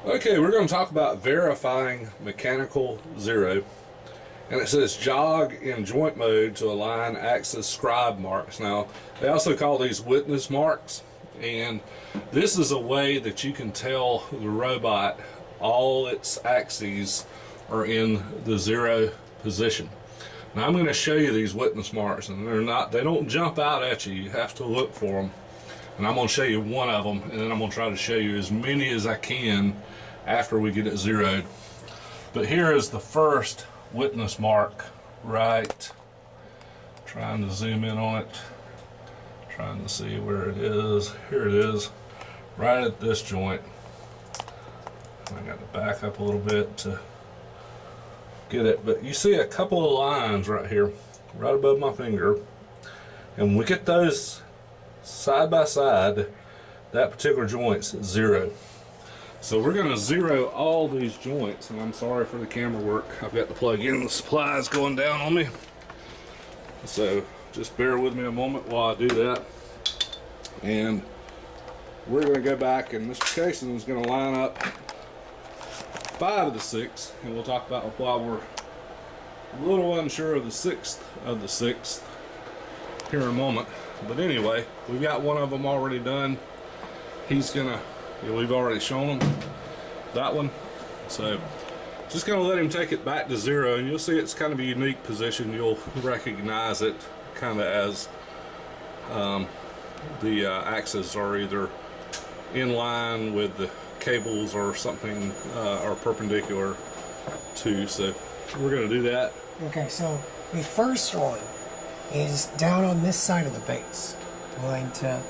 Okay, we're going to talk about verifying mechanical zero. And it says jog in joint mode to align axis scribe marks. Now, they also call these witness marks. And this is a way that you can tell the robot all its axes are in the zero position. Now I'm going to show you these witness marks, and they don't jump out at you. You have to look for them. And I'm going to show you one of them, and then I'm going to try to show you as many as I can after we get it zeroed. But here is the first witness mark, right, trying to zoom in on it, trying to see where it is. Here it is, right at this joint. I got to back up a little bit to get it, but you see a couple of lines right here, right above my finger, and when we get those side by side, that particular joint's zero. So we're going to zero all these joints, and I'm sorry for the camera work. I've got to plug in the supplies going down on me. So just bear with me a moment while I do that. And we're going to go back, and Mr. Cason's going to line up 5 of the 6, and we'll talk about why we're a little unsure of the 6th of the 6th here in a moment. But anyway, we've got one of them already done. He's gonna, we've already shown him that one, so just gonna let him take it back to zero, and you'll see it's kind of a unique position. You'll recognize it kind of as the axes are either in line with the cables or something, or perpendicular to. So we're gonna do that. Okay, so the first one is down on this side of the base. Going to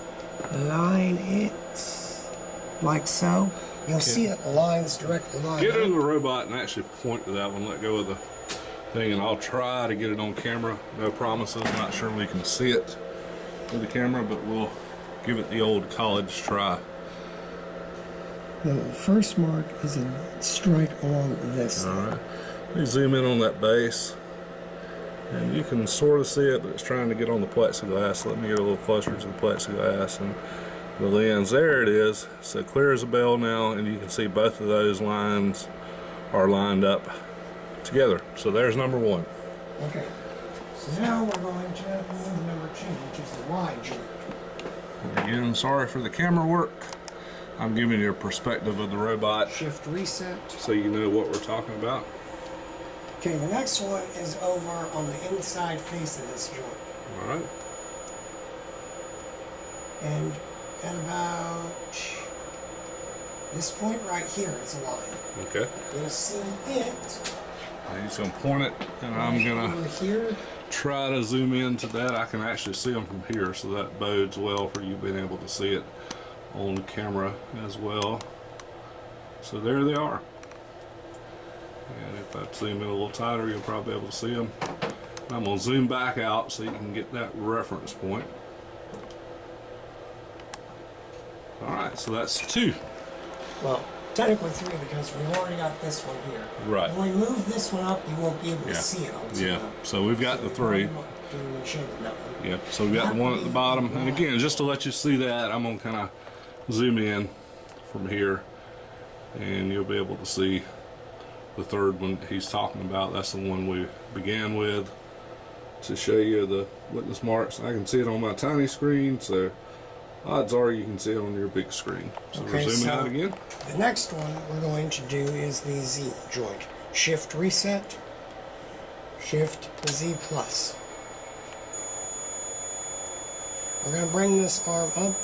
line it like so. You'll see it lines directly lined Get up. into the robot and actually point to that one. Let go of the thing, and I'll try to get it on camera. No promises. Not sure we can see it with the camera, but we'll give it the old college try. The first mark is a strike along this side. All right. Let me zoom in on that base, and you can sort of see it, but it's trying to get on the plexiglass. Let me get a little closer to the plexiglass and the lens. There it is. So clear as a bell now, and you can see both of those lines are lined up together. So there's number 1. Okay. So now we're going to move number 2, which is the Y joint. Again, sorry for the camera work. I'm giving you a perspective of the robot Shift reset. so you know what we're talking about. Okay, the next one is over on the inside face of this joint. All right. And at about this point right here, it's aligned. Okay. You'll see it. He's going to point it, and I'm going over to here. try to zoom into that. I can actually see them from here, so that bodes well for you being able to see it on camera as well. So there they are. And if I zoom in a little tighter, you'll probably be able to see them. I'm going to zoom back out so you can get that reference point. Alright, so that's 2. Well, technically 3 because we've already got this one here. Right. When we move this one up, you won't be able to see it on Yeah, so we've got the 3. Yeah, so we've got the one at the bottom. And again, just to let you see that, I'm going to kind of zoom in from here, and you'll be able to see the 3rd one he's talking about. That's the one we began with to show you the witness marks. I can see it on my tiny screen, so odds are you can see it on your big screen. So Okay, we're zooming so out again. the next one we're going to do is the Z joint. Shift reset, Shift Z plus. We're going to bring this arm up.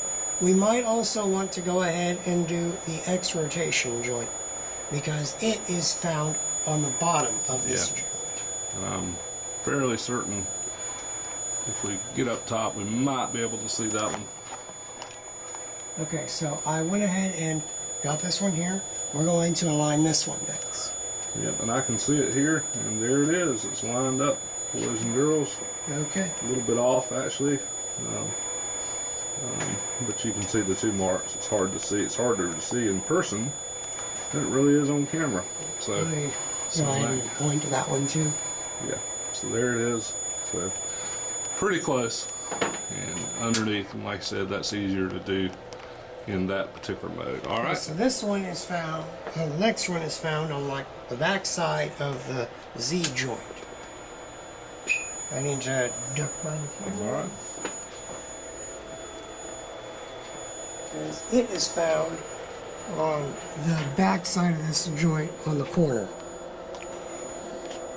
We might also want to go ahead and do the X rotation joint because it is found on the bottom of this joint. And I'm fairly certain if we get up top, we might be able to see that one. Okay, so I went ahead and got this one here. We're going to align this one next. Yep, and I can see it here, and there it is. It's lined up, boys and girls. Okay. A little bit off, actually. But you can see the 2 marks. It's hard to see. It's harder to see in person than it really is on camera. So, Go ahead and point to that one too. Yeah, so there it is. So pretty close. And underneath, and like I said, that's easier to do in that particular mode. All right. So this one is found, the next one is found on like the back side of the Z joint. I need to duck my camera. All right. Because it is found on the back side of this joint on the corner.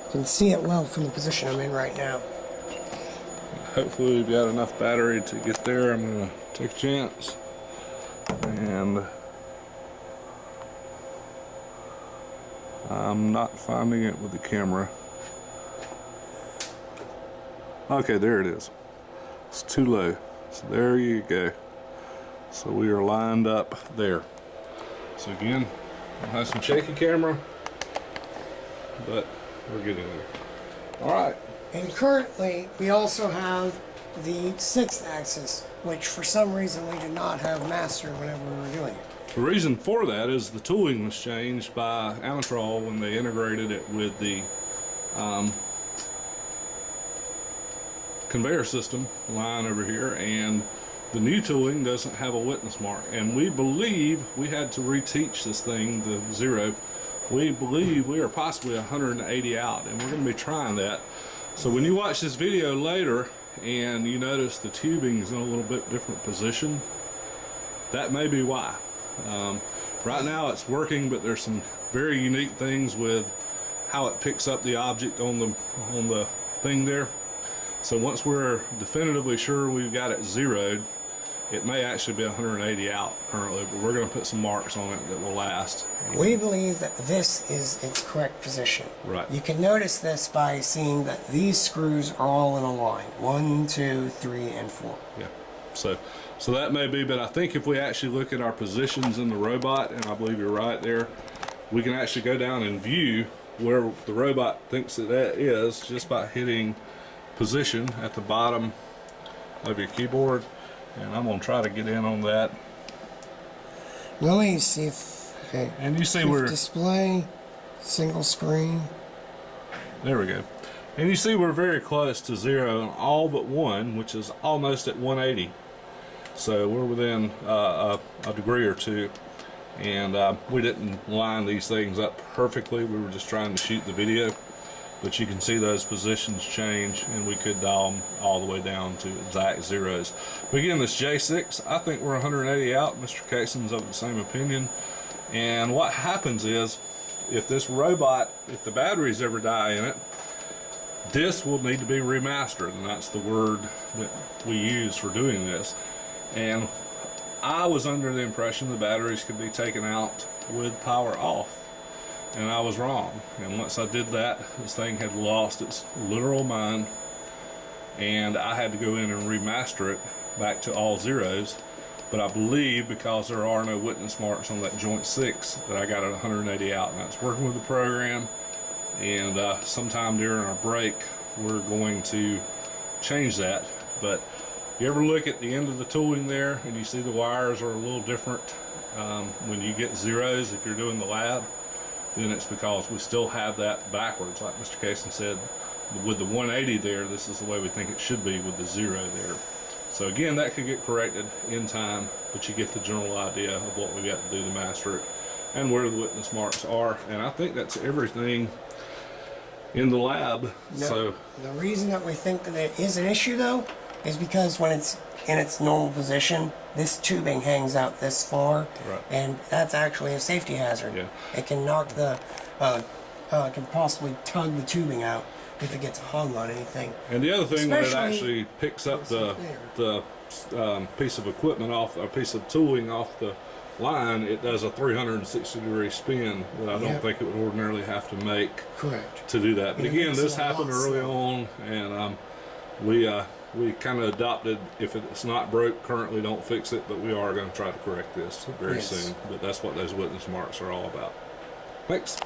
You can see it well from the position I'm in right now. Hopefully we've got enough battery to get there. I'm gonna take a chance. And I'm not finding it with the camera. Okay, there it is. It's too low. So there you go. So we are lined up there. So again, I'll have some shaky camera, but we're getting there. All right. And currently, we also have the 6th axis, which for some reason we did not have mastered whenever we were doing it. The reason for that is the tooling was changed by Amatrol when they integrated it with the conveyor system line over here, and the new tooling doesn't have a witness mark. And we believe we had to reteach this thing, the zero. We believe we are possibly 180 out, and we're going to be trying that. So when you watch this video later and you notice the tubing is in a little bit different position, that may be why. Right now it's working, but there's some very unique things with how it picks up the object on the thing there. So once we're definitively sure we've got it zeroed, it may actually be 180 out currently, but we're going to put some marks on it that will last. We believe that this is its correct position. Right. You can notice this by seeing that these screws are all in a line. 1, 2, 3, and 4. Yeah. So that may be, but I think if we actually look at our positions in the robot, and I believe you're right there, we can actually go down and view where the robot thinks that is just by hitting position at the bottom of your keyboard. And I'm going to try to get in on that. Let me see if... Okay. And you see Shift we're... display, single screen. There we go. And you see we're very close to zero on all but one, which is almost at 180. So we're within a degree or two. And we didn't line these things up perfectly. We were just trying to shoot the video. But you can see those positions change, and we could dial them all the way down to exact zeros. But again, this J6, I think we're 180 out. Mr. Cason's of the same opinion. And what happens is, if this robot, if the batteries ever die in it, this will need to be remastered, and that's the word that we use for doing this. And I was under the impression the batteries could be taken out with power off. And I was wrong. And once I did that, this thing had lost its literal mind, and I had to go in and remaster it back to all zeros. But I believe because there are no witness marks on that joint 6 that I got it 180 out. And that's working with the program, and sometime during our break we're going to change that. But you ever look at the end of the tooling there and you see the wires are a little different when you get zeros, if you're doing the lab, then it's because we still have that backwards. Like Mr. Cason said, with the 180 there, this is the way we think it should be with the 0 there. So again, that could get corrected in time, but you get the general idea of what we got to do to master it and where the witness marks are. And I think that's everything in the lab. No, So the reason that we think that it is an issue, though, is because when it's in its normal position, this tubing hangs out this far, Right. and that's actually a safety hazard. Yeah. It can knock the, can possibly tug the tubing out if it gets hung on anything. And the other thing, when it Especially- actually picks up the piece of equipment off, a piece of tooling off the line, it does a 360-degree spin that I don't Yep. think it would ordinarily have to make Correct. to do that. But It again, makes this it a lot happened early slower. on, and we kind of adopted, if it's not broke currently, don't fix it, but we are going to try to correct this very Yes. soon. But that's what those witness marks are all about. Thanks.